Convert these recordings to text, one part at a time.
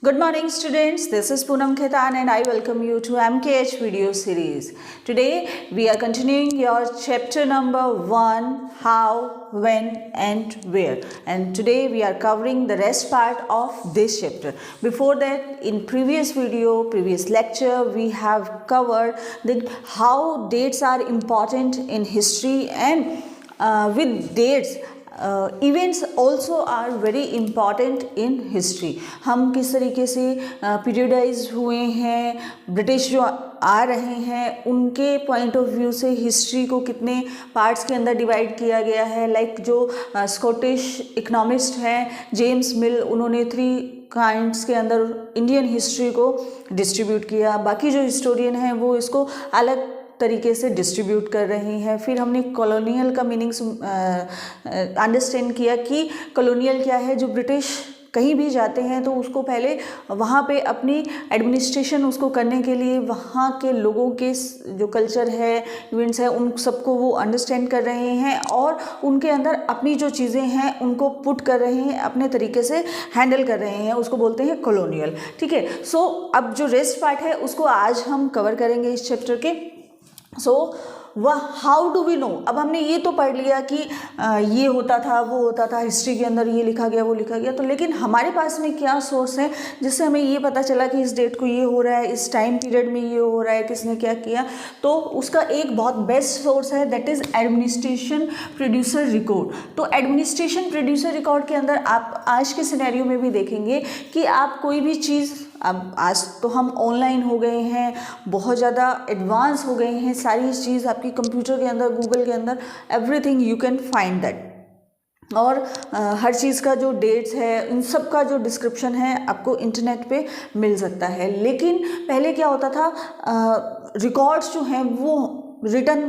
Good morning students, this is Poonam Khetan and I welcome you to MKH video series. Today we are continuing your chapter number 1, how, when and where, and today we are covering the rest part of this chapter. Before that, in previous lecture we have covered that how dates are important in history and with dates events also are very important in history. हम किस तरीके से पीरियडाइज हुए हैं, British जो आ रहे हैं उनके पॉइंट ऑफ व्यू से हिस्ट्री को कितने पार्ट्स के अंदर डिवाइड किया गया है. लाइक जो स्कॉटिश इकोनॉमिस्ट हैं जेम्स मिल, उन्होंने 3 काइंड्स के अंदर इंडियन हिस्ट्री को डिस्ट्रीब्यूट किया. बाकी जो हिस्टोरियन हैं वो इसको अलग तरीके से डिस्ट्रीब्यूट कर रही हैं. फिर हमने कॉलोनियल का मीनिंग्स अंडरस्टैंड किया कि कॉलोनियल क्या है. जो ब्रिटिश कहीं भी जाते हैं तो उसको पहले वहाँ पे अपनी एडमिनिस्ट्रेशन उसको करने के लिए वहाँ के लोगों के जो कल्चर है, इवेंट्स है, उन सबको वो अंडरस्टैंड कर रहे हैं और उनके अंदर अपनी जो चीज़ें हैं उनको पुट कर रहे हैं, अपने तरीके से हैंडल कर रहे हैं. उसको बोलते हैं कॉलोनियल. ठीक है. सो अब जो रेस्ट पार्ट है उसको आज हम कवर करेंगे इस चैप्टर के. सो वह हाउ डू वी नो. अब हमने ये तो पढ़ लिया कि ये होता था, वो होता था, हिस्ट्री के अंदर ये लिखा गया, वो लिखा गया. तो लेकिन हमारे पास में क्या सोर्स है जिससे हमें ये पता चला कि इस डेट को ये हो रहा है, इस टाइम पीरियड में ये हो रहा है, किसने क्या किया. तो उसका एक बहुत बेस्ट सोर्स है, that is administration producer record. तो एडमिनिस्ट्रेशन प्रोड्यूसर रिकॉर्ड के अंदर आप आज के सिनेरियो में भी देखेंगे कि आप कोई भी चीज़, अब आज तो हम ऑनलाइन हो गए हैं, बहुत ज़्यादा एडवांस हो गए हैं, सारी चीज़ आपकी कंप्यूटर के अंदर, गूगल के अंदर, everything you can find that. और हर चीज़ का जो डेट्स है, इन सब का जो डिस्क्रिप्शन है आपको इंटरनेट पे मिल सकता है. लेकिन पहले क्या होता था, रिकॉर्ड्स जो हैं वो रिटन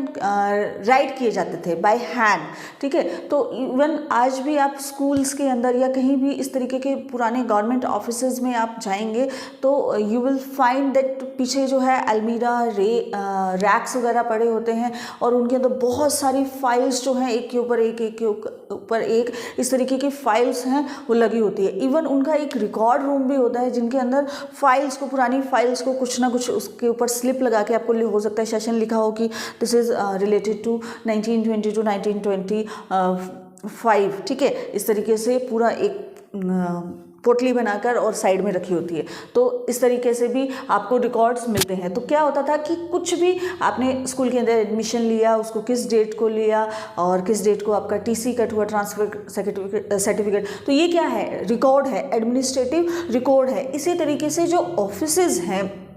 राइट किए जाते थे बाय हैंड. ठीक है. तो इवन आज भी आप स्कूल्स के अंदर या कहीं भी इस तरीके के पुराने गवर्नमेंट ऑफिसेज में आप जाएंगे तो यू विल फाइंड दैट पीछे जो है अलमीरा रैक्स वगैरह पड़े होते हैं और उनके अंदर बहुत सारी फाइल्स जो हैं एक के ऊपर एक, एक के ऊपर एक, इस तरीके की फाइल्स हैं वो लगी होती है. इवन उनका एक रिकॉर्ड रूम भी होता है जिनके अंदर फाइल्स को, पुरानी फाइल्स को कुछ ना कुछ उसके ऊपर स्लिप लगा के आपको हो सकता है सेशन लिखा हो कि this is related to 1920 to 1925. ठीक है. इस तरीके से पूरा एक पोटली बनाकर और साइड में रखी होती है. तो इस तरीके से भी आपको रिकॉर्ड्स मिलते हैं. तो क्या होता था कि कुछ भी आपने स्कूल के अंदर एडमिशन लिया, उसको किस डेट को लिया और किस डेट को आपका टीसी कट हुआ, ट्रांसफर सर्टिफिकेट, तो ये क्या है, रिकॉर्ड है, एडमिनिस्ट्रेटिव रिकॉर्ड है. इसी तरीके से जो ऑफिसेज हैं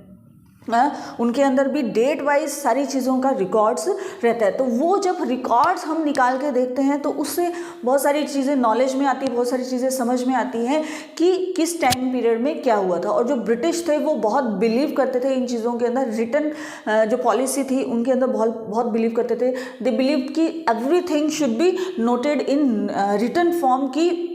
उनके अंदर भी डेट वाइज सारी चीज़ों का रिकॉर्ड्स रहता है. तो वो जब रिकॉर्ड्स हम निकाल के देखते हैं तो उससे बहुत सारी चीज़ें नॉलेज में आती है, बहुत सारी चीज़ें समझ में आती हैं कि किस टाइम पीरियड में क्या हुआ था. और जो ब्रिटिश थे वो बहुत बिलीव करते थे इन चीज़ों के अंदर, रिटन जो पॉलिसी थी उनके अंदर बहुत बिलीव करते थे. दे बिलीव कि everything should be noted in written form, की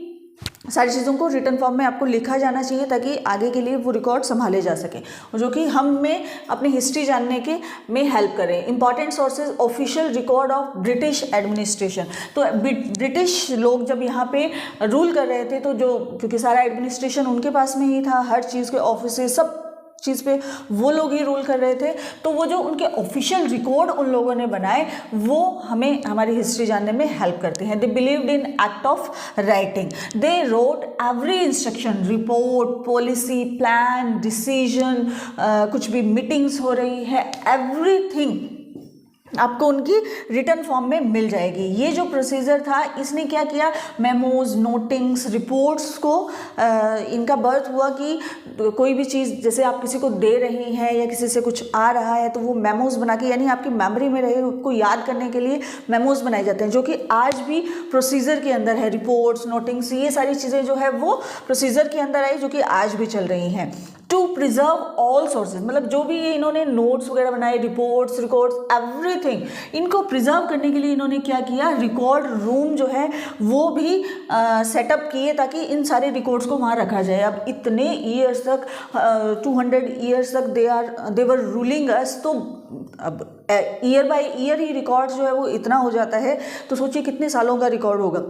सारी चीज़ों को रिटन फॉर्म में आपको लिखा जाना चाहिए ताकि आगे के लिए वो रिकॉर्ड संभाले जा सकें, जो कि हम में अपनी हिस्ट्री जानने के में हेल्प करें. Important sources, official record of British administration. तो ब्रिटिश लोग जब यहाँ पे रूल कर रहे थे तो जो, क्योंकि सारा एडमिनिस्ट्रेशन उनके पास में ही था, हर चीज़ के ऑफिस सब चीज़ पे वो लोग ही रूल कर रहे थे. तो वो जो उनके ऑफिशियल रिकॉर्ड उन लोगों ने बनाए वो हमें हमारी हिस्ट्री जानने में हेल्प करते हैं. They believed in act of writing. They wrote every instruction, report, policy, plan, decision, कुछ भी मीटिंग्स हो रही है, एवरीथिंग आपको उनकी रिटर्न फॉर्म में मिल जाएगी. ये जो प्रोसीजर था इसने क्या किया, मेमोज, नोटिंग्स, रिपोर्ट्स को इनका बर्थ हुआ कि कोई भी चीज़ जैसे आप किसी को दे रही हैं या किसी से कुछ आ रहा है तो वो मेमोज बना के, यानी आपकी मेमोरी में रहे, उसको याद करने के लिए मेमोज बनाए जाते हैं, जो कि आज भी प्रोसीजर के अंदर है. रिपोर्ट्स, नोटिंग्स, ये सारी चीज़ें जो है वो प्रोसीजर के अंदर आई, जो कि आज भी चल रही हैं. टू प्रिजर्व ऑल सोर्सेज, मतलब जो भी ये इन्होंने नोट्स वगैरह बनाए, रिपोर्ट्स, रिकॉर्ड्स, एवरीथिंग, इनको प्रिजर्व करने के लिए इन्होंने क्या किया, रिकॉर्ड रूम जो है वो भी सेटअप किए ताकि इन सारे रिकॉर्ड्स को वहाँ रखा जाए. अब इतने ईयर्स तक, 200 ईयर्स तक दे वर रूलिंग अस. तो अब year by year he record जो है वो इतना हो जाता है, तो सोचिए कितने सालों का रिकॉर्ड होगा.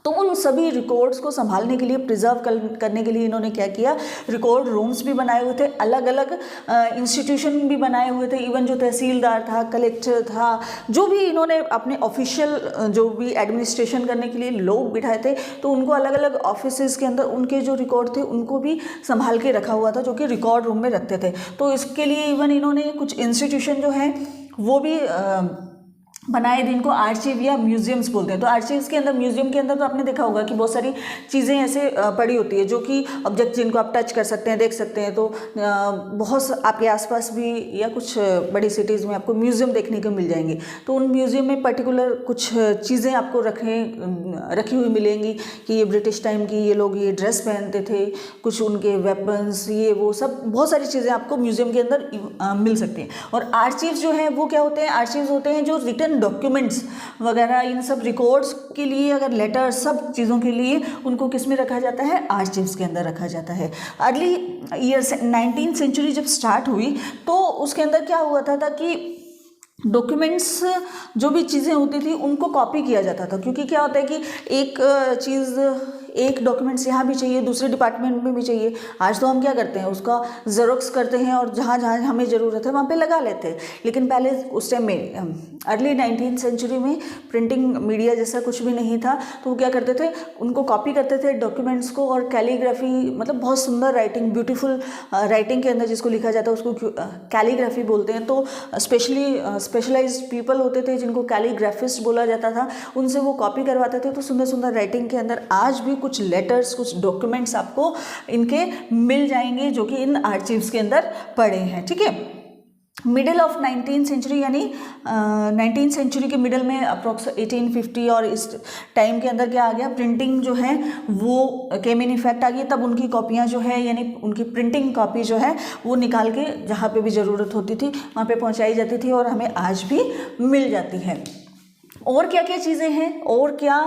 तो उन सभी रिकॉर्ड्स को संभालने के लिए, प्रिजर्व करने के लिए इन्होंने क्या किया, रिकॉर्ड रूम्स भी बनाए हुए थे, अलग अलग इंस्टीट्यूशन भी बनाए हुए थे। इवन जो तहसीलदार था, कलेक्टर था, जो भी इन्होंने अपने ऑफिशियल जो भी एडमिनिस्ट्रेशन करने के लिए लोग बिठाए थे, तो उनको अलग अलग ऑफिसेज के अंदर उनके जो रिकॉर्ड थे उनको भी संभाल के रखा हुआ था, जो कि रिकॉर्ड रूम में रखते थे। तो इसके लिए इवन इन्होंने कुछ इंस्टीट्यूशन जो है वो भी बनाए, जिनको आर्चिव या म्यूजियम्स बोलते हैं। तो आर्चिव्स के अंदर, म्यूजियम के अंदर तो आपने देखा होगा कि बहुत सारी चीज़ें ऐसे पड़ी होती है जो कि ऑब्जेक्ट जिनको आप टच कर सकते हैं, देख सकते हैं। तो बहुत आपके आसपास भी या कुछ बड़ी सिटीज़ में आपको म्यूजियम देखने को मिल जाएंगे। तो उन म्यूजियम में पर्टिकुलर कुछ चीज़ें आपको रखी हुई मिलेंगी कि ये ब्रिटिश टाइम की, ये लोग ये ड्रेस पहनते थे, कुछ उनके वेपन्स, ये वो सब बहुत सारी चीज़ें आपको म्यूजियम के अंदर मिल सकती हैं। और आर्चिव्स जो हैं वो क्या होते हैं, आर्चिव्स होते हैं जो रिटन डॉक्यूमेंट्स वगैरह, इन सब रिकॉर्ड्स के लिए, अगर लेटर, सब चीज़ों के लिए उनको किस में रखा जाता है, आर्चिव्स के अंदर रखा जाता है। अर्ली ईयर्स 19th सेंचुरी जब स्टार्ट हुई तो उसके अंदर क्या हुआ था कि डॉक्यूमेंट्स जो भी चीज़ें होती थी उनको कॉपी किया जाता था। क्योंकि क्या होता है कि एक चीज़, एक डॉक्यूमेंट्स यहाँ भी चाहिए, दूसरे डिपार्टमेंट में भी चाहिए। आज तो हम क्या करते हैं, उसका ज़ेरॉक्स करते हैं और जहाँ जहाँ हमें ज़रूरत है वहाँ पे लगा लेते हैं। लेकिन पहले उस टाइम में, अर्ली 19th सेंचुरी में प्रिंटिंग मीडिया जैसा कुछ भी नहीं था। तो वो क्या करते थे, उनको कॉपी करते थे डॉक्यूमेंट्स को, और कैलीग्राफी, मतलब बहुत सुंदर राइटिंग, ब्यूटीफुल राइटिंग के अंदर जिसको लिखा जाता है उसको कैलीग्राफी बोलते हैं। तो स्पेशलाइज्ड पीपल होते थे जिनको कैलीग्राफिस्ट बोला जाता था, उनसे वो कॉपी करवाते थे। तो सुंदर सुंदर राइटिंग के अंदर आज भी कुछ लेटर्स, कुछ डॉक्यूमेंट्स आपको इनके मिल जाएंगे जो कि इन आर्चिव्स के अंदर पड़े हैं। ठीक है, मिडिल ऑफ 19th सेंचुरी, यानी 19th सेंचुरी के मिडल में अप्रोक्स 1850, और इस टाइम के अंदर क्या आ गया, प्रिंटिंग जो है वो केम इन इफेक्ट आ गई। तब उनकी कॉपियाँ जो है, यानी उनकी प्रिंटिंग कॉपी जो है वो निकाल के जहाँ पे भी ज़रूरत होती थी वहाँ पे पहुँचाई जाती थी, और हमें आज भी मिल जाती है। और क्या क्या चीज़ें हैं, और क्या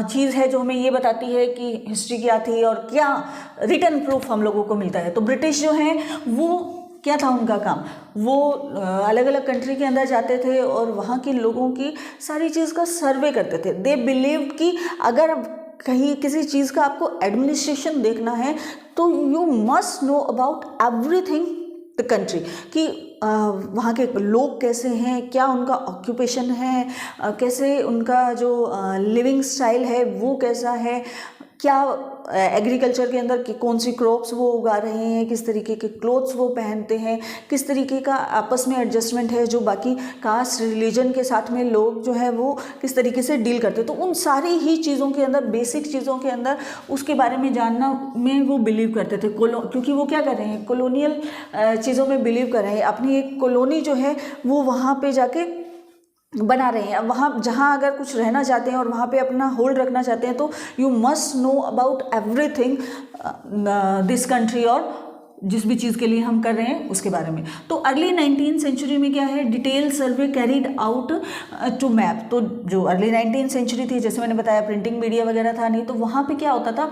चीज़ है जो हमें ये बताती है कि हिस्ट्री क्या थी, और क्या रिटन प्रूफ हम लोगों को मिलता है। तो ब्रिटिश जो हैं वो क्या था उनका काम, वो अलग अलग कंट्री के अंदर जाते थे और वहाँ के लोगों की सारी चीज़ का सर्वे करते थे। दे बिलीव्ड कि अगर कहीं किसी चीज़ का आपको एडमिनिस्ट्रेशन देखना है तो you must know about everything the country, कि वहाँ के लोग कैसे हैं, क्या उनका ऑक्यूपेशन है, कैसे उनका जो लिविंग स्टाइल है वो कैसा है, क्या एग्रीकल्चर के अंदर कि कौन सी क्रॉप्स वो उगा रहे हैं, किस तरीके के क्लोथ्स वो पहनते हैं, किस तरीके का आपस में एडजस्टमेंट है, जो बाकी कास्ट रिलीजन के साथ में लोग जो है वो किस तरीके से डील करते हैं। तो उन सारी ही चीज़ों के अंदर, बेसिक चीज़ों के अंदर उसके बारे में जानना में वो बिलीव करते थे। क्योंकि वो क्या कर रहे हैं, कॉलोनियल चीज़ों में बिलीव कर रहे हैं, अपनी एक कॉलोनी जो है वो वहाँ पर जाके बना रहे हैं। अब वहाँ जहाँ अगर कुछ रहना चाहते हैं और वहाँ पे अपना होल्ड रखना चाहते हैं तो you must know about everything this country, और जिस भी चीज़ के लिए हम कर रहे हैं उसके बारे में। तो अर्ली 19th सेंचुरी में क्या है, detail survey carried out to map. तो जो अर्ली 19th सेंचुरी थी, जैसे मैंने बताया प्रिंटिंग मीडिया वगैरह था नहीं, तो वहाँ पे क्या होता था,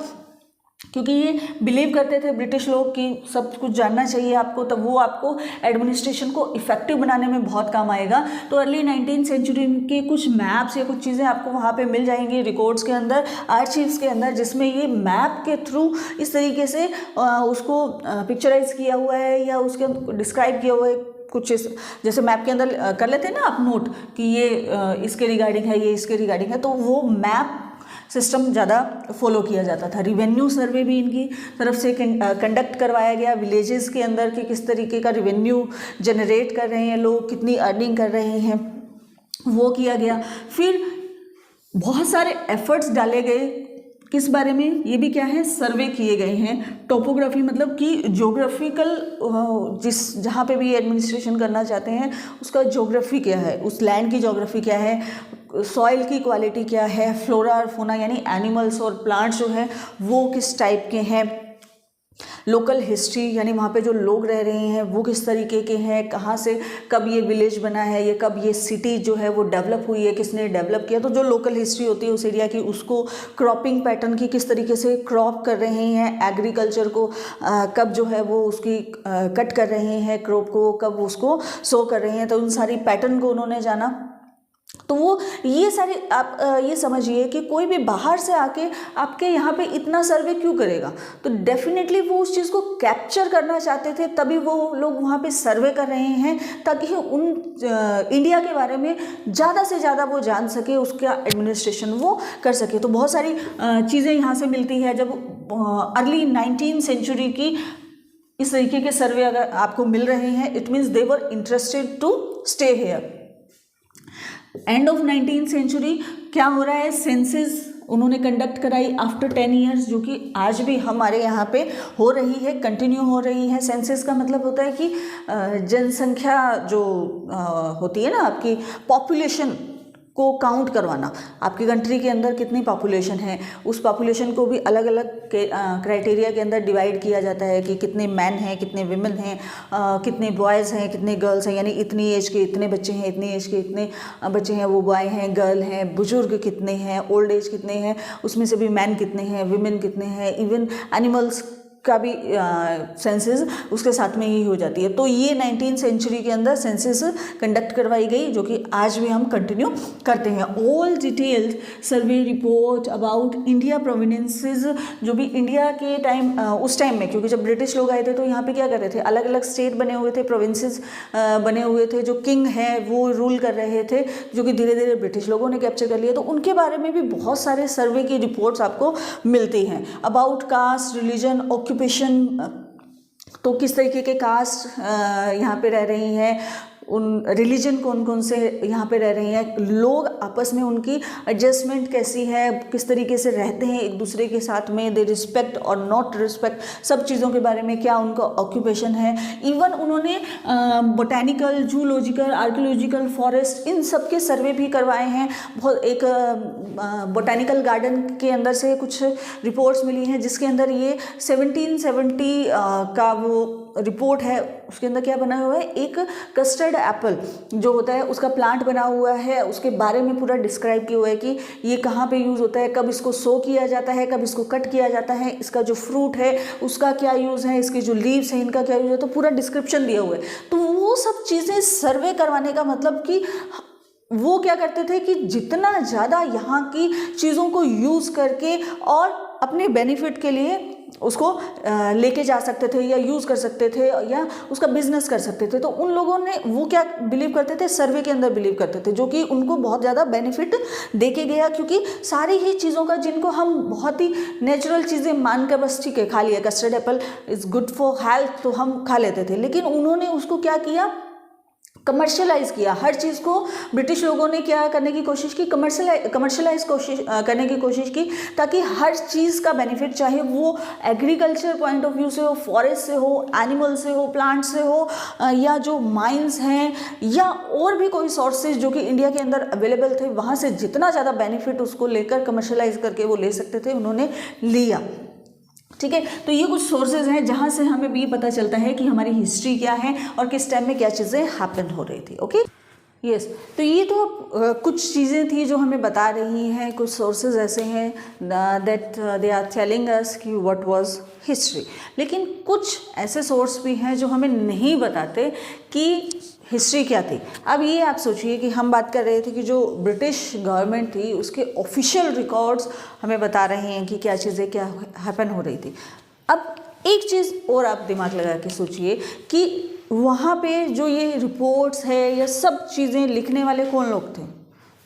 क्योंकि ये बिलीव करते थे ब्रिटिश लोग कि सब कुछ जानना चाहिए आपको, तब वो आपको एडमिनिस्ट्रेशन को इफेक्टिव बनाने में बहुत काम आएगा। तो अर्ली 19th सेंचुरी के कुछ मैप्स या कुछ चीज़ें आपको वहाँ पे मिल जाएंगी रिकॉर्ड्स के अंदर, आर्चिव्स के अंदर, जिसमें ये मैप के थ्रू इस तरीके से उसको पिक्चराइज किया हुआ है या उसके डिस्क्राइब किया हुआ है। कुछ जैसे मैप के अंदर कर लेते हैं ना आप नोट कि ये इसके रिगार्डिंग है, ये इसके रिगार्डिंग है, तो वो मैप सिस्टम ज़्यादा फॉलो किया जाता था। रिवेन्यू सर्वे भी इनकी तरफ से कंडक्ट करवाया गया, विलेजेस के अंदर कि किस तरीके का रिवेन्यू जनरेट कर रहे हैं लोग, कितनी अर्निंग कर रहे हैं, वो किया गया। फिर बहुत सारे एफर्ट्स डाले गए किस बारे में, ये भी क्या है, सर्वे किए गए हैं। टोपोग्राफी मतलब कि ज्योग्राफिकल, जहाँ पे भी एडमिनिस्ट्रेशन करना चाहते हैं उसका ज्योग्राफी क्या है, उस लैंड की ज्योग्राफी क्या है, सॉइल की क्वालिटी क्या है, फ्लोरा और फोना यानी एनिमल्स और प्लांट्स जो हैं वो किस टाइप के हैं, लोकल हिस्ट्री यानी वहाँ पे जो लोग रह रहे हैं वो किस तरीके के हैं, कहाँ से कब ये विलेज बना है, ये कब ये सिटी जो है वो डेवलप हुई है, किसने डेवलप किया। तो जो लोकल हिस्ट्री होती है उस एरिया की, उसको क्रॉपिंग पैटर्न की किस तरीके से क्रॉप कर रहे हैं, एग्रीकल्चर को कब जो है वो उसकी कट कर रहे हैं, क्रॉप को कब उसको सो कर रहे हैं, तो उन सारी पैटर्न को उन्होंने जाना। तो वो ये सारे आप ये समझिए कि कोई भी बाहर से आके आपके यहाँ पे इतना सर्वे क्यों करेगा, तो डेफिनेटली वो उस चीज़ को कैप्चर करना चाहते थे, तभी वो लोग वहाँ पे सर्वे कर रहे हैं ताकि उन इंडिया के बारे में ज़्यादा से ज़्यादा वो जान सके, उसका एडमिनिस्ट्रेशन वो कर सके। तो बहुत सारी चीज़ें यहाँ से मिलती है। जब अर्ली 19th सेंचुरी की इस तरीके के सर्वे अगर आपको मिल रहे हैं, it means they were interested to stay here. End of 19th century क्या हो रहा है, सेंसस उन्होंने कंडक्ट कराई आफ्टर 10 ईयर्स, जो कि आज भी हमारे यहाँ पे हो रही है, कंटिन्यू हो रही है। सेंसस का मतलब होता है कि जनसंख्या जो होती है ना, आपकी पॉपुलेशन को काउंट करवाना, आपकी कंट्री के अंदर कितनी पॉपुलेशन है, उस पॉपुलेशन को भी अलग अलग क्राइटेरिया के अंदर डिवाइड किया जाता है कि कितने मैन हैं, कितने विमेन हैं, कितने बॉयज़ हैं, कितने गर्ल्स हैं, यानी इतनी एज के इतने बच्चे हैं, इतनी एज के इतने बच्चे हैं, वो बॉय हैं, गर्ल हैं, बुजुर्ग कितने हैं, ओल्ड एज कितने हैं, उसमें से भी मैन कितने हैं, विमेन कितने हैं, इवन एनिमल्स का भी सेंसस उसके साथ में ही हो जाती है। तो ये 19th सेंचुरी के अंदर सेंसस कंडक्ट करवाई गई, जो कि आज भी हम कंटिन्यू करते हैं। All detailed survey report about India provinces, जो भी इंडिया के टाइम उस टाइम में, क्योंकि जब ब्रिटिश लोग आए थे तो यहाँ पे क्या कर रहे थे, अलग अलग स्टेट बने हुए थे, प्रोविंसेस बने हुए थे, जो किंग है वो रूल कर रहे थे, जो कि धीरे धीरे ब्रिटिश लोगों ने कैप्चर कर लिया। तो उनके बारे में भी बहुत सारे सर्वे की रिपोर्ट्स आपको मिलती हैं अबाउट कास्ट, रिलीजन, ऑक्यूपेशन, तो किस तरीके के कास्ट यहाँ पे रह रही हैं, उन रिलीजन कौन कौन से यहाँ पे रह रही हैं, लोग आपस में उनकी एडजस्टमेंट कैसी है, किस तरीके से रहते हैं एक दूसरे के साथ में, दे रिस्पेक्ट और नॉट रिस्पेक्ट, सब चीज़ों के बारे में, क्या उनका ऑक्यूपेशन है। इवन उन्होंने बोटैनिकल, जूलॉजिकल, आर्कियोलॉजिकल, फॉरेस्ट, इन सब के सर्वे भी करवाए हैं। बहुत एक बोटैनिकल गार्डन के अंदर से कुछ रिपोर्ट्स मिली हैं जिसके अंदर ये 1770 का वो रिपोर्ट है, उसके अंदर क्या बना हुआ है, एक कस्टर्ड एप्पल जो होता है उसका प्लांट बना हुआ है, उसके बारे में पूरा डिस्क्राइब किया हुआ है कि ये कहाँ पे यूज़ होता है, कब इसको सो किया जाता है, कब इसको कट किया जाता है, इसका जो फ्रूट है उसका क्या यूज़ है, इसके जो लीव्स हैं इनका क्या यूज़ है, तो पूरा डिस्क्रिप्शन दिया हुआ है। तो वो सब चीज़ें सर्वे करवाने का मतलब कि वो क्या करते थे कि जितना ज़्यादा यहाँ की चीज़ों को यूज़ करके और अपने बेनिफिट के लिए उसको लेके जा सकते थे या यूज़ कर सकते थे या उसका बिजनेस कर सकते थे। तो उन लोगों ने वो क्या बिलीव करते थे, सर्वे के अंदर बिलीव करते थे, जो कि उनको बहुत ज़्यादा बेनिफिट देके गया, क्योंकि सारी ही चीज़ों का जिनको हम बहुत ही नेचुरल चीज़ें मानकर बस ठीक है खा लिया, custard Apple is good for health तो हम खा लेते थे, लेकिन उन्होंने उसको क्या किया, कमर्शलाइज किया। हर चीज़ को ब्रिटिश लोगों ने क्या करने की कोशिश की, कमर्शलाइज करने की कोशिश की, ताकि हर चीज़ का बेनिफिट, चाहे वो एग्रीकल्चर पॉइंट ऑफ व्यू से हो, फॉरेस्ट से हो, एनिमल से हो, प्लांट से हो, या जो माइंस हैं या और भी कोई सोर्सेज जो कि इंडिया के अंदर अवेलेबल थे, वहाँ से जितना ज़्यादा बेनिफिट उसको लेकर कमर्शलाइज करके वो ले सकते थे, उन्होंने लिया। ठीक है, तो ये कुछ सोर्सेज हैं जहाँ से हमें भी पता चलता है कि हमारी हिस्ट्री क्या है और किस टाइम में क्या चीज़ें हैपन हो रही थी। ओके, यस, तो ये तो कुछ चीज़ें थी जो हमें बता रही हैं, कुछ सोर्सेज ऐसे हैं that they are telling us कि व्हाट वाज हिस्ट्री। लेकिन कुछ ऐसे सोर्स भी हैं जो हमें नहीं बताते कि हिस्ट्री क्या थी। अब ये आप सोचिए कि हम बात कर रहे थे कि जो ब्रिटिश गवर्नमेंट थी उसके ऑफिशियल रिकॉर्ड्स हमें बता रहे हैं कि क्या चीज़ें क्या हैपन हो रही थी। अब एक चीज़ और आप दिमाग लगा के सोचिए कि वहाँ पे जो ये रिपोर्ट्स है या सब चीज़ें लिखने वाले कौन लोग थे,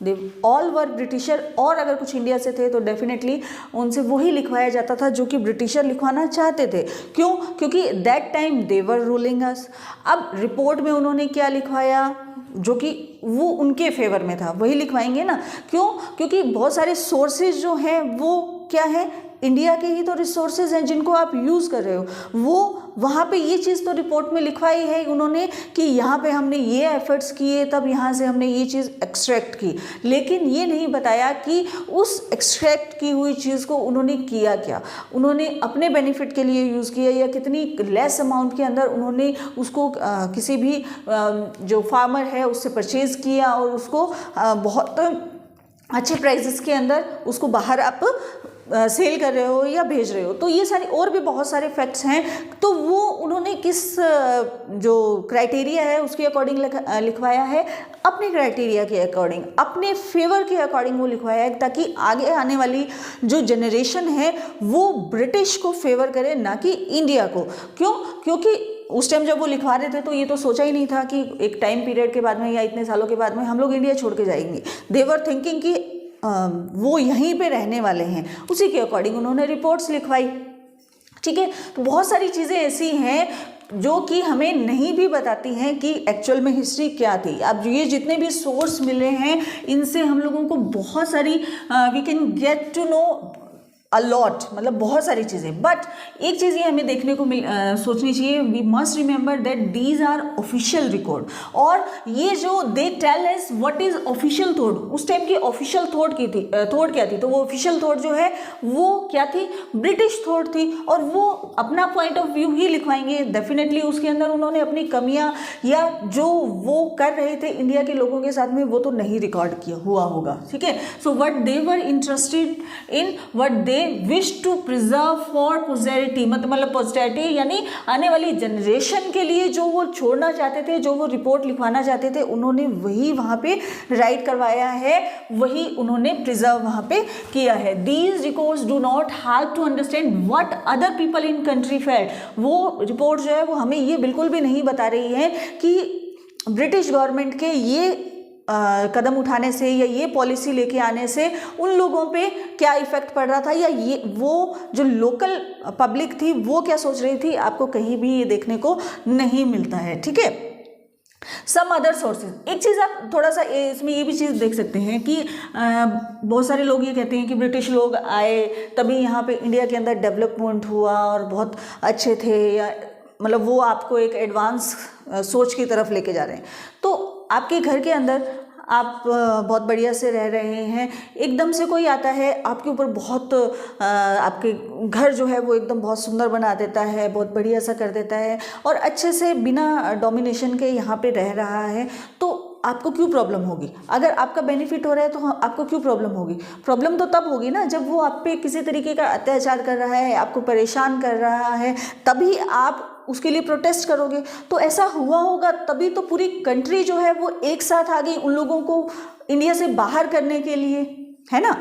दे ऑल वर ब्रिटिशर, और अगर कुछ इंडिया से थे तो डेफिनेटली उनसे वही लिखवाया जाता था जो कि ब्रिटिशर लिखवाना चाहते थे। क्यों? क्योंकि that time they were ruling us. अब रिपोर्ट में उन्होंने क्या लिखवाया जो कि वो उनके फेवर में था, वही लिखवाएंगे ना। क्यों? क्योंकि बहुत सारे सोर्सेज जो हैं वो क्या है, इंडिया के ही तो रिसोर्सेज हैं जिनको आप यूज़ कर रहे हो। वो वहाँ पे ये चीज़ तो रिपोर्ट में लिखवाई है उन्होंने कि यहाँ पे हमने ये एफर्ट्स किए, तब यहाँ से हमने ये चीज़ एक्सट्रैक्ट की, लेकिन ये नहीं बताया कि उस एक्सट्रैक्ट की हुई चीज़ को उन्होंने किया क्या, उन्होंने अपने बेनिफिट के लिए यूज़ किया या कितनी लेस अमाउंट के अंदर उन्होंने उसको किसी भी जो फार्मर है उससे परचेज़ किया और उसको बहुत अच्छे प्राइसेस के अंदर उसको बाहर आप सेल कर रहे हो या भेज रहे हो। तो ये सारी और भी बहुत सारे फैक्ट्स हैं। तो वो उन्होंने किस जो क्राइटेरिया है उसके अकॉर्डिंग लिखवाया है, अपने क्राइटेरिया के अकॉर्डिंग, अपने फेवर के अकॉर्डिंग वो लिखवाया है, ताकि आगे आने वाली जो जनरेशन है वो ब्रिटिश को फेवर करे, ना कि इंडिया को। क्यों? क्योंकि उस टाइम जब वो लिखवा रहे थे तो ये तो सोचा ही नहीं था कि एक टाइम पीरियड के बाद में या इतने सालों के बाद में हम लोग इंडिया छोड़ के जाएंगे। दे वर थिंकिंग कि वो यहीं पे रहने वाले हैं, उसी के अकॉर्डिंग उन्होंने रिपोर्ट्स लिखवाई। ठीक है, तो बहुत सारी चीज़ें ऐसी हैं जो कि हमें नहीं भी बताती हैं कि एक्चुअल में हिस्ट्री क्या थी। अब ये जितने भी सोर्स मिले हैं इनसे हम लोगों को बहुत सारी we can get to know a lot, मतलब बहुत सारी चीज़ें। बट एक चीज़ ये हमें देखने को सोचनी चाहिए, we must remember that these are official record. और ये जो they tell us what is official thought, उस टाइम की ऑफिशियल थॉट की थी, थॉट क्या थी? तो वो ऑफिशियल थॉट जो है वो क्या थी? ब्रिटिश थॉट थी। और वो अपना पॉइंट ऑफ व्यू ही लिखवाएंगे। डेफिनेटली उसके अंदर उन्होंने अपनी कमियां या जो वो कर रहे थे इंडिया के लोगों के साथ में वो तो नहीं रिकॉर्ड किया हुआ होगा। ठीक है, so what they were interested in, what they wish to preserve for posterity, मतलब पोस्टेरिटी यानी आने वाली जनरेशन के लिए जो वो छोड़ना चाहते थे, जो वो रिपोर्ट लिखवाना चाहते थे, उन्होंने वही वहाँ पे राइट करवाया है, वही उन्होंने प्रिजर्व वहाँ पे किया है। These records do not help to understand what other people in country felt. वो रिपोर्ट जो है वो हमें ये बिल्कुल भी नहीं बता रही है कि ब्रिटिश गवर्नमेंट के ये कदम उठाने से या ये पॉलिसी लेके आने से उन लोगों पे क्या इफेक्ट पड़ रहा था, या ये वो जो लोकल पब्लिक थी वो क्या सोच रही थी। आपको कहीं भी ये देखने को नहीं मिलता है। ठीक है, सम अदर सोर्सेज, एक चीज़ आप थोड़ा सा इसमें ये भी चीज़ देख सकते हैं कि बहुत सारे लोग ये कहते हैं कि ब्रिटिश लोग आए तभी यहाँ पे इंडिया के अंदर डेवलपमेंट हुआ और बहुत अच्छे थे, या मतलब वो आपको एक एडवांस सोच की तरफ लेके जा रहे हैं। तो आपके घर के अंदर आप बहुत बढ़िया से रह रहे हैं, एकदम से कोई आता है आपके ऊपर बहुत आपके घर जो है वो एकदम बहुत सुंदर बना देता है, बहुत बढ़िया सा कर देता है और अच्छे से बिना डोमिनेशन के यहाँ पे रह रहा है, तो आपको क्यों प्रॉब्लम होगी? अगर आपका बेनिफिट हो रहा है तो आपको क्यों प्रॉब्लम होगी? प्रॉब्लम तो तब होगी ना जब वो आप पे किसी तरीके का अत्याचार कर रहा है, आपको परेशान कर रहा है, तभी आप उसके लिए प्रोटेस्ट करोगे। तो ऐसा हुआ होगा तभी तो पूरी कंट्री जो है वो एक साथ आ गई उन लोगों को इंडिया से बाहर करने के लिए, है ना।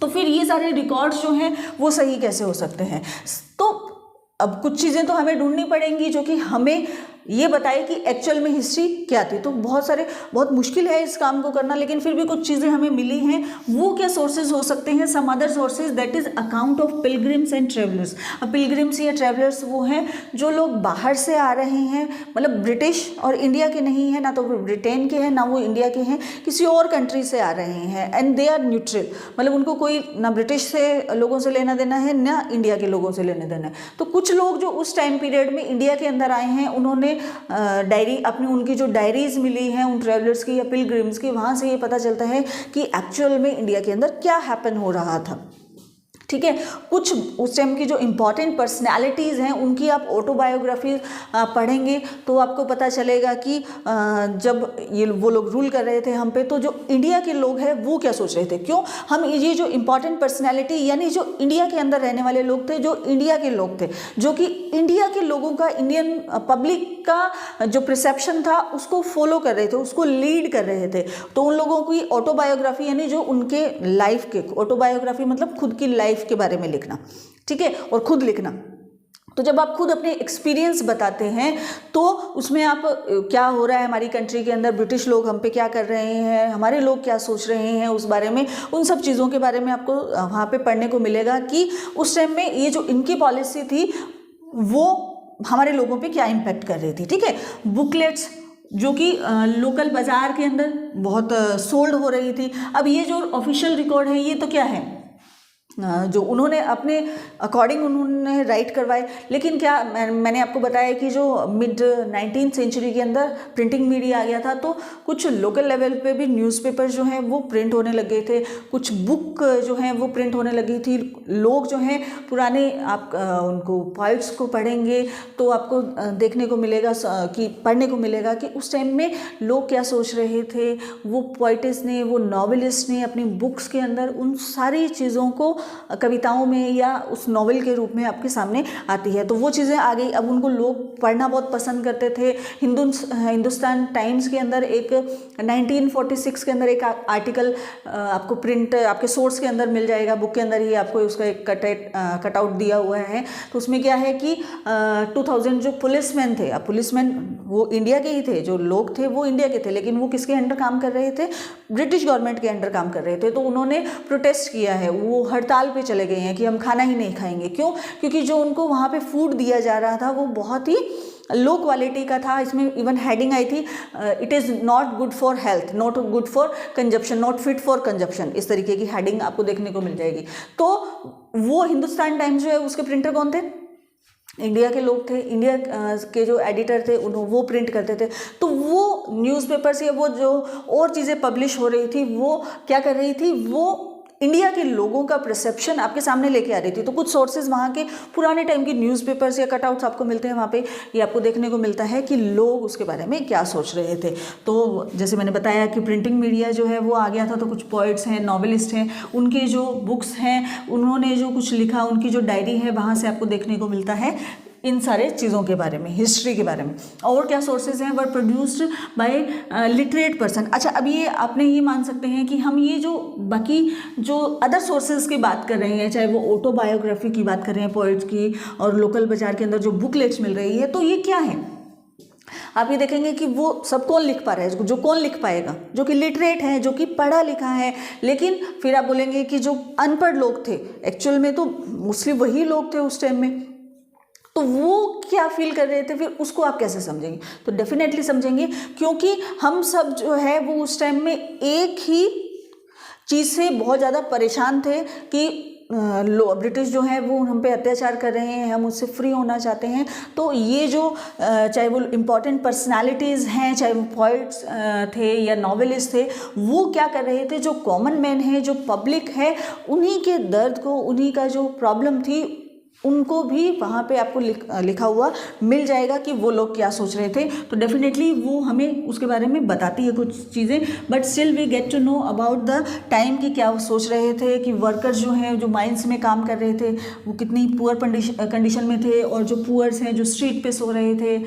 तो फिर ये सारे रिकॉर्ड्स जो हैं वो सही कैसे हो सकते हैं? तो अब कुछ चीज़ें तो हमें ढूंढनी पड़ेंगी जो कि हमें ये बताए कि एक्चुअल में हिस्ट्री क्या थी। तो बहुत मुश्किल है इस काम को करना, लेकिन फिर भी कुछ चीज़ें हमें मिली हैं। वो क्या सोर्सेज हो सकते हैं? Some other sources, that is account of pilgrims and travellers. अब पिलग्रिम्स या ट्रेवलर्स वो हैं जो लोग बाहर से आ रहे हैं, मतलब ब्रिटिश और इंडिया के नहीं है, ना तो वो ब्रिटेन के हैं ना वो इंडिया के हैं, किसी और कंट्री से आ रहे हैं। एंड दे आर न्यूट्रल, मतलब उनको कोई ना ब्रिटिश से लोगों से लेना देना है ना इंडिया के लोगों से लेना देना है। तो कुछ लोग जो उस टाइम पीरियड में इंडिया के अंदर आए हैं उन्होंने डायरी अपनी, उनकी जो डायरीज मिली हैं उन ट्रैवलर्स की या पिलग्रिम्स की, वहाँ से ये पता चलता है कि एक्चुअल में इंडिया के अंदर क्या हैपन हो रहा था। ठीक है, कुछ उस टाइम की जो इम्पॉर्टेंट पर्सनैलिटीज़ हैं उनकी आप ऑटोबायोग्राफी पढ़ेंगे तो आपको पता चलेगा कि जब ये वो लोग रूल कर रहे थे हम पे, तो जो इंडिया के लोग हैं वो क्या सोच रहे थे। क्यों हम ये जो इम्पॉर्टेंट पर्सनैलिटी यानी जो इंडिया के अंदर रहने वाले लोग थे, जो इंडिया के लोग थे, जो कि इंडिया के लोगों का, इंडियन पब्लिक का जो परसेप्शन था उसको फॉलो कर रहे थे, उसको लीड कर रहे थे। तो उन लोगों की ऑटोबायोग्राफी यानी जो उनके लाइफ के, ऑटोबायोग्राफी मतलब खुद की लाइफ के बारे में लिखना, ठीक है, और खुद लिखना। तो जब आप खुद अपने एक्सपीरियंस बताते हैं तो उसमें आप क्या हो रहा है हमारी कंट्री के अंदर, ब्रिटिश लोग हम पे क्या कर रहे हैं, हमारे लोग क्या सोच रहे हैं उस बारे में, उन सब चीज़ों के बारे में आपको वहाँ पे पढ़ने को मिलेगा कि उस टाइम में ये जो इनकी पॉलिसी थी वो हमारे लोगों पे क्या इम्पेक्ट कर रही थी। ठीक है, बुकलेट्स जो कि लोकल बाज़ार के अंदर बहुत सोल्ड हो रही थी। अब ये जो ऑफिशियल रिकॉर्ड है ये तो क्या है, जो उन्होंने अपने अकॉर्डिंग उन्होंने राइट करवाए। लेकिन क्या मैंने आपको बताया कि जो मिड 19th सेंचुरी के अंदर प्रिंटिंग मीडिया आ गया था, तो कुछ लोकल लेवल पे भी न्यूज़पेपर जो हैं वो प्रिंट होने लगे थे, कुछ बुक जो हैं वो प्रिंट होने लगी थी। लोग जो हैं पुराने, आप उनको पोइट्स को पढ़ेंगे तो आपको देखने को मिलेगा कि पढ़ने को मिलेगा कि उस टाइम में लोग क्या सोच रहे थे। वो पोइट्स ने, वो नॉवेलिस्ट ने अपनी बुक्स के अंदर उन सारी चीज़ों को कविताओं में या उस नॉवेल के रूप में आपके सामने आती है। तो वो चीज़ें आ गई। अब उनको लोग पढ़ना बहुत पसंद करते थे। हिंदुस्तान टाइम्स के अंदर एक 1946 के अंदर एक आर्टिकल आपको प्रिंट आपके सोर्स के अंदर मिल जाएगा, बुक के अंदर ही आपको उसका एक कटआउट दिया हुआ है। तो उसमें क्या है कि 2000 जो पुलिसमैन थे, अब पुलिसमैन वो इंडिया के ही थे, जो लोग थे वो इंडिया के थे, लेकिन वो किसके अंडर काम कर रहे थे? ब्रिटिश गवर्नमेंट के अंडर काम कर रहे थे। तो उन्होंने प्रोटेस्ट किया है, वो हड़ताल पे चले गए हैं कि हम खाना ही नहीं खाएंगे। क्यों? क्योंकि जो उनको वहाँ पे फूड दिया जा रहा था वो बहुत ही लो क्वालिटी का था। इसमें इवन हेडिंग आई थी, it is not good for health, not good for consumption, not fit for consumption, इस तरीके की हेडिंग आपको देखने को मिल जाएगी। तो वो हिंदुस्तान टाइम्स जो है उसके प्रिंटर कौन थे? इंडिया के लोग थे। इंडिया के जो एडिटर थे वो प्रिंट करते थे। तो वो न्यूज़पेपर्स या वो जो और चीज़ें पब्लिश हो रही थी वो क्या कर रही थी? वो इंडिया के लोगों का परसेप्शन आपके सामने लेके आ रही थी। तो कुछ सोर्सेज वहाँ के पुराने टाइम के न्यूज़पेपर्स या कटआउट्स आपको मिलते हैं, वहाँ पे ये आपको देखने को मिलता है कि लोग उसके बारे में क्या सोच रहे थे। तो जैसे मैंने बताया कि प्रिंटिंग मीडिया जो है वो आ गया था। तो कुछ पोइट्स हैं, नॉवेलिस्ट हैं, उनके जो बुक्स हैं, उन्होंने जो कुछ लिखा, उनकी जो डायरी है, वहाँ से आपको देखने को मिलता है इन सारे चीज़ों के बारे में, हिस्ट्री के बारे में। और क्या सोर्सेज हैं? वर प्रोड्यूस्ड बाय लिटरेट पर्सन। अच्छा, अब ये आपने ये मान सकते हैं कि हम ये जो बाकी जो अदर सोर्सेज की बात कर रहे हैं, चाहे वो ऑटोबायोग्राफी की बात कर रहे हैं पोइट्स की, और लोकल बाजार के अंदर जो बुकलेट्स मिल रही है, तो ये क्या है? आप ये देखेंगे कि वो सब कौन लिख पा रहा है? जो कौन लिख पाएगा? जो कि लिटरेट है, जो कि पढ़ा लिखा है। लेकिन फिर आप बोलेंगे कि जो अनपढ़ लोग थे, एक्चुअल में तो मोस्टली वही लोग थे उस टाइम में, तो वो क्या फील कर रहे थे, फिर उसको आप कैसे समझेंगे? तो डेफिनेटली समझेंगे, क्योंकि हम सब जो है वो उस टाइम में एक ही चीज़ से बहुत ज़्यादा परेशान थे कि ब्रिटिश जो है वो हम पे अत्याचार कर रहे हैं, हम उससे फ्री होना चाहते हैं। तो ये जो चाहे वो इम्पॉर्टेंट पर्सनालिटीज़ हैं, चाहे वो पोइट्स थे या नॉवेलिस्ट थे, वो क्या कर रहे थे? जो कॉमन मैन है, जो पब्लिक है, उन्हीं के दर्द को, उन्हीं का जो प्रॉब्लम थी, उनको भी वहाँ पे आपको लिखा हुआ मिल जाएगा कि वो लोग क्या सोच रहे थे। तो डेफिनेटली वो हमें उसके बारे में बताती है कुछ चीज़ें, but still we get to know about the time कि क्या वो सोच रहे थे, कि वर्कर्स जो हैं, जो माइंस में काम कर रहे थे, वो कितनी पुअर कंडीशन में थे, और जो पुअर्स हैं जो स्ट्रीट पे सो रहे थे,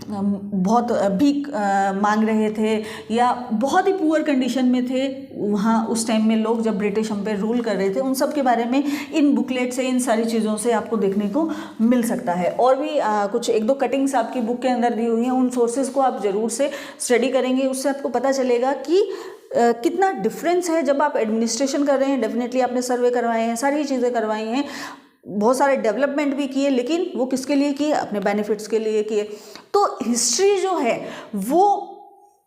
बहुत भीख मांग रहे थे, या बहुत ही पुअर कंडीशन में थे वहाँ उस टाइम में लोग, जब ब्रिटिश हम पे रूल कर रहे थे। उन सब के बारे में इन बुकलेट से, इन सारी चीज़ों से आपको देखने को मिल सकता है। और भी कुछ एक दो कटिंग्स आपकी बुक के अंदर दी हुई हैं, उन सोर्सेज को आप ज़रूर से स्टडी करेंगे। उससे आपको पता चलेगा कि कितना डिफरेंस है जब आप एडमिनिस्ट्रेशन कर रहे हैं। डेफिनेटली आपने सर्वे करवाए हैं, सारी चीज़ें करवाई हैं, बहुत सारे डेवलपमेंट भी किए, लेकिन वो किसके लिए किए? अपने बेनिफिट्स के लिए किए। तो हिस्ट्री जो है वो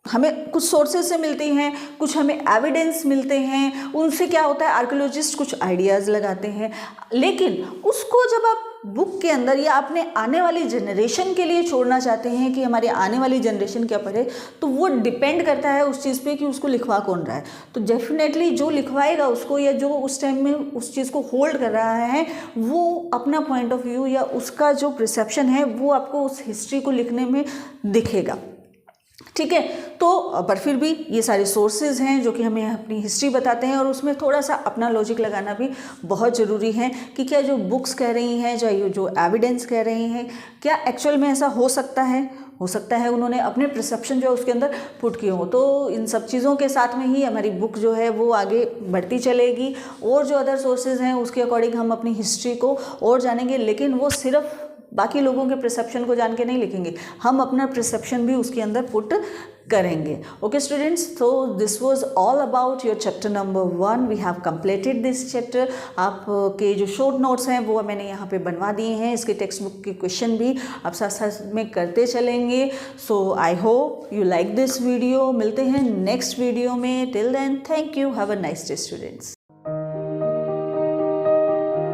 हमें कुछ सोर्सेज से मिलती हैं, कुछ हमें एविडेंस मिलते हैं, उनसे क्या होता है, आर्कियोलॉजिस्ट कुछ आइडियाज़ लगाते हैं, लेकिन उसको जब आप बुक के अंदर या अपने आने वाली जनरेशन के लिए छोड़ना चाहते हैं कि हमारी आने वाली जनरेशन क्या पढ़े, तो वो डिपेंड करता है उस चीज़ पे कि उसको लिखवा कौन रहा है। तो डेफिनेटली जो लिखवाएगा उसको, या जो उस टाइम में उस चीज़ को होल्ड कर रहा है, वो अपना पॉइंट ऑफ व्यू या उसका जो परसेप्शन है वो आपको उस हिस्ट्री को लिखने में दिखेगा। ठीक है, तो पर फिर भी ये सारे सोर्सेज हैं जो कि हमें अपनी हिस्ट्री बताते हैं, और उसमें थोड़ा सा अपना लॉजिक लगाना भी बहुत ज़रूरी है कि क्या जो बुक्स कह रही हैं, जो एविडेंस कह रही हैं, क्या एक्चुअल में ऐसा हो सकता है? हो सकता है उन्होंने अपने परसेप्शन जो है उसके अंदर पुट किए हो। तो इन सब चीज़ों के साथ में ही हमारी बुक जो है वो आगे बढ़ती चलेगी, और जो अदर सोर्सेज हैं उसके अकॉर्डिंग हम अपनी हिस्ट्री को और जानेंगे, लेकिन वो सिर्फ बाकी लोगों के परसेप्शन को जान के नहीं लिखेंगे, हम अपना परसेप्शन भी उसके अंदर पुट करेंगे। ओके स्टूडेंट्स, तो this was all about your chapter number 1। We have completed this chapter. आपके जो शॉर्ट नोट्स हैं वो मैंने यहाँ पे बनवा दिए हैं, इसके टेक्स्ट बुक के क्वेश्चन भी आप साथ साथ में करते चलेंगे। So I hope you like this video. मिलते हैं नेक्स्ट वीडियो में। Till then, thank you, have a nice day students.